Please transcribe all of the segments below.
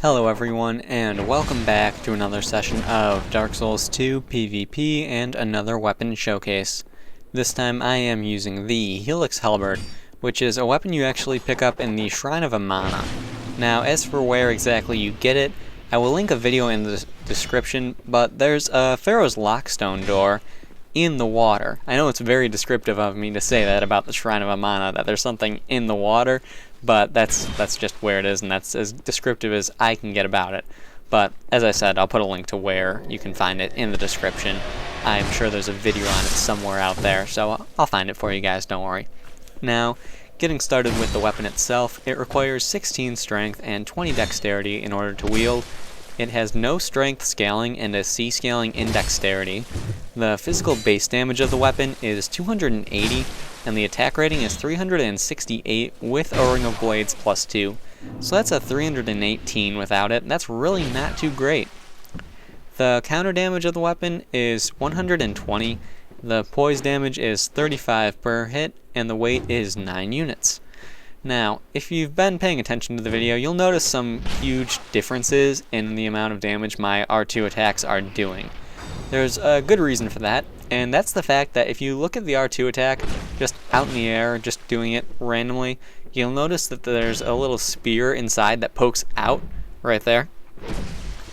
Hello everyone, and welcome back to another session of Dark Souls 2 PvP and another weapon showcase. This time I am using the Helix Halberd, which is a weapon you actually pick up in the Shrine of Amana. Now, as for where exactly you get it, I will link a video in the description, but there's a Pharaoh's Lockstone door in the water. I know it's very descriptive of me to say that about the Shrine of Amana, that there's something in the water, but that's just where it is, and that's as descriptive as I can get about it. But as I said, I'll put a link to where you can find it in the description. I'm sure there's a video on it somewhere out there, so I'll find it for you guys, don't worry. Now, getting started with the weapon itself, it requires 16 strength and 20 dexterity in order to wield. It has no strength scaling and a C scaling in dexterity. The physical base damage of the weapon is 280, and the attack rating is 368 with a Ring of Blades plus 2. So that's a 318 without it. That's really not too great. The counter damage of the weapon is 120, the poise damage is 35 per hit, and the weight is 9 units. Now, if you've been paying attention to the video, you'll notice some huge differences in the amount of damage my R2 attacks are doing. There's a good reason for that, and that's the fact that if you look at the R2 attack just out in the air, just doing it randomly, you'll notice that there's a little spear inside that pokes out right there.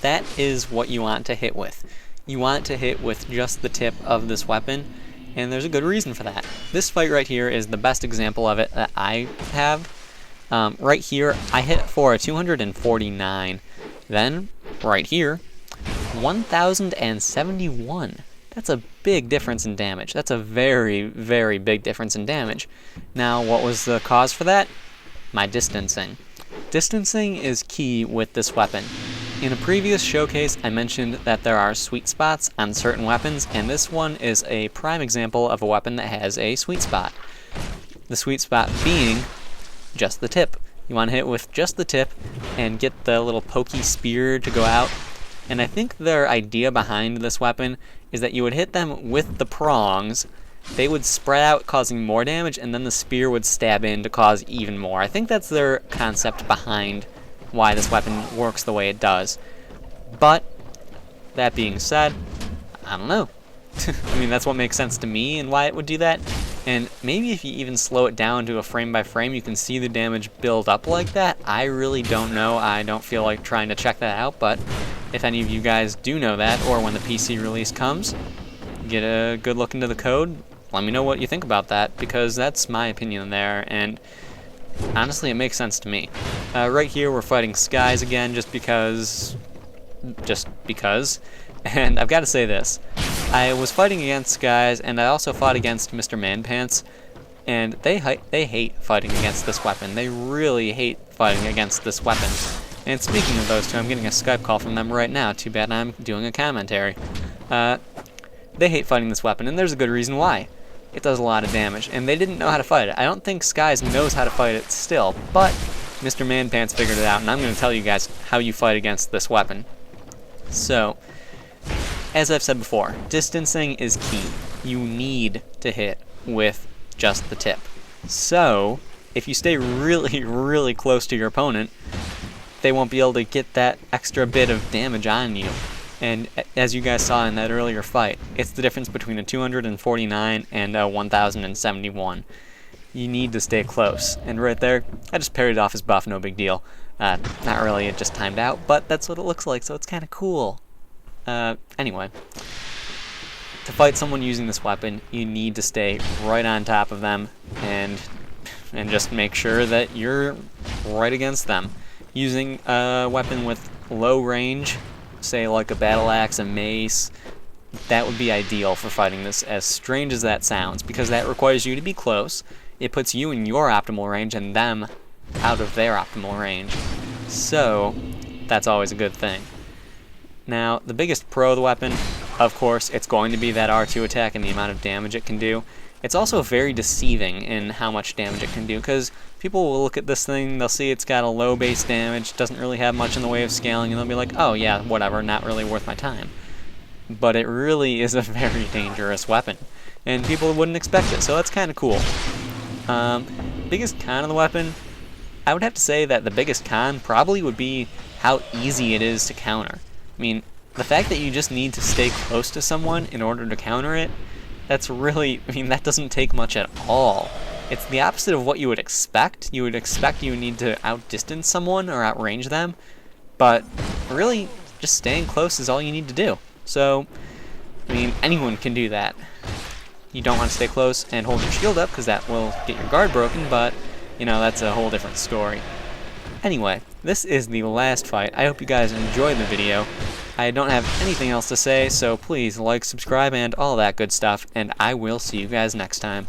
That is what you want to hit with. You want to hit with just the tip of this weapon, and there's a good reason for that. This fight right here is the best example of it that I have. Right here, I hit for a 249. Then, right here, 1,071. That's a big difference in damage. That's a very, very big difference in damage. Now, what was the cause for that? My distancing. Distancing is key with this weapon. In a previous showcase, I mentioned that there are sweet spots on certain weapons, and this one is a prime example of a weapon that has a sweet spot. The sweet spot being just the tip. You want to hit with just the tip and get the little pokey spear to go out. And I think their idea behind this weapon is that you would hit them with the prongs, they would spread out causing more damage, and then the spear would stab in to cause even more. I think that's their concept behind why this weapon works the way it does. But, that being said, I don't know. I mean, that's what makes sense to me and why it would do that. And maybe if you even slow it down to a frame by frame, you can see the damage build up like that. I really don't know. I don't feel like trying to check that out, but if any of you guys do know that, or when the PC release comes, get a good look into the code, let me know what you think about that, because that's my opinion there, and honestly, it makes sense to me. Right here, we're fighting Skies again, just because. And I've got to say this. I was fighting against Skies, and I also fought against Mr. Manpants, and they hate fighting against this weapon. They really hate fighting against this weapon. And speaking of those two, I'm getting a Skype call from them right now. Too bad I'm doing a commentary. They hate fighting this weapon, and there's a good reason why. It does a lot of damage, and they didn't know how to fight it. I don't think Skies knows how to fight it still, but Mr. Manpants figured it out, and I'm going to tell you guys how you fight against this weapon. So, as I've said before, distancing is key. You need to hit with just the tip. So, if you stay really, really close to your opponent, they won't be able to get that extra bit of damage on you. And as you guys saw in that earlier fight, it's the difference between a 249 and a 1,071. You need to stay close. And right there, I just parried off his buff, no big deal. Not really, it just timed out, but that's what it looks like, so it's kind of cool. Anyway, to fight someone using this weapon, you need to stay right on top of them and just make sure that you're right against them. Using a weapon with low range, say like a battle axe, a mace, that would be ideal for fighting this, as strange as that sounds, because that requires you to be close. It puts you in your optimal range and them out of their optimal range. So, that's always a good thing. Now, the biggest pro of the weapon, of course, it's going to be that R2 attack and the amount of damage it can do. It's also very deceiving in how much damage it can do, because people will look at this thing, they'll see it's got a low base damage, doesn't really have much in the way of scaling, and they'll be like, oh yeah, whatever, not really worth my time. But it really is a very dangerous weapon, and people wouldn't expect it, so that's kind of cool. Biggest con of the weapon, I would have to say that the biggest con probably would be how easy it is to counter. I mean, the fact that you just need to stay close to someone in order to counter it, that's really, I mean, that doesn't take much at all. It's the opposite of what you would expect. You would expect you need to outdistance someone or outrange them, but really, just staying close is all you need to do. So, I mean, anyone can do that. You don't want to stay close and hold your shield up because that will get your guard broken, but, you know, that's a whole different story. Anyway, this is the last fight. I hope you guys enjoyed the video. I don't have anything else to say, so please like, subscribe, and all that good stuff, and I will see you guys next time.